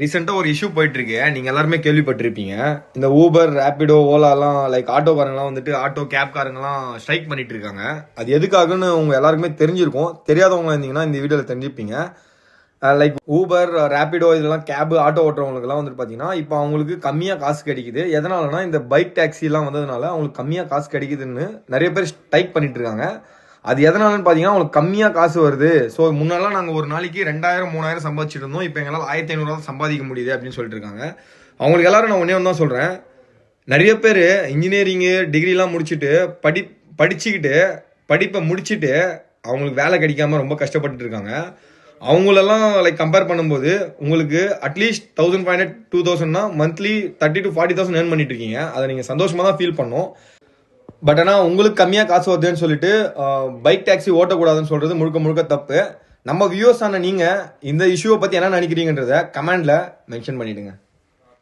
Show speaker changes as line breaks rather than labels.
ரீசெண்டா ஒரு இஷ்யூ போயிட்டு இருக்கு. நீங்க எல்லாருமே கேள்விப்பட்டிருப்பீங்க. இந்த ஊபர், ரேபிடோ, ஓலாலாம் லைக் ஆட்டோக்காரங்கலாம் வந்துட்டு ஆட்டோ கேப்காரங்கலாம் ஸ்ட்ரைக் பண்ணிட்டு இருக்காங்க. அது எதுக்காகன்னு உங்க எல்லாருக்குமே தெரிஞ்சிருக்கும். தெரியாதவங்க இருந்தீங்கன்னா இந்த வீடியோல தெரிஞ்சுப்பீங்க. லைக் ஊபர், ரேபிடோ இதெல்லாம் கேப் ஆட்டோ ஓட்டுறவங்களுக்குலாம் வந்துட்டு பாத்தீங்கன்னா இப்போ அவங்களுக்கு கம்மியா காசு கிடைக்குது. எதனாலனா இந்த பைக் டாக்ஸி எல்லாம் வந்ததுனால அவங்களுக்கு கம்மியா காசு கிடைக்குதுன்னு நிறைய பேர் ஸ்ட்ரைக் பண்ணிட்டு இருக்காங்க. அது எதனாலன்னு பாத்தீங்கன்னா உங்களுக்கு கம்மியா காசு வருது. ஸோ முன்னெல்லாம் நாங்க ஒரு நாளைக்கு 2000 3000 சம்பாதிச்சிட்டு இருந்தோம். இப்போ எங்களால் 1500 சம்பாதிக்க முடியுது அப்படின்னு சொல்லிட்டு இருக்காங்க. அவங்களுக்கு எல்லாரும் நான் ஒன்னே ஒன்று தான் சொல்றேன். நிறைய பேர் இன்ஜினியரிங்கு டிகிரிலாம் முடிச்சுட்டு படிச்சுக்கிட்டு படிப்பை முடிச்சுட்டு அவங்களுக்கு வேலை கிடைக்காம ரொம்ப கஷ்டப்பட்டு இருக்காங்க. அவங்களெல்லாம் லைக் கம்பேர் பண்ணும்போது உங்களுக்கு அட்லீஸ்ட் 1500 2000 மந்த்லி 30 to 40,000 ஏர்ன் பண்ணிட்டு இருக்கீங்க. அதை நீங்க சந்தோஷமா தான் ஃபீல் பண்ணும். பட் ஆனால் உங்களுக்கு கம்மியாக காசு வருதுன்னு சொல்லிட்டு பைக் டாக்ஸி ஓட்டக்கூடாதுன்னு சொல்றது முழுக்க முழுக்க தப்பு. நம்ம வியூவர்ஸ் ஆன நீங்க இந்த இஷ்யூவை பத்தி என்ன நினைக்கிறீங்கன்றத கமெண்ட்ல மென்ஷன் பண்ணிடுங்க.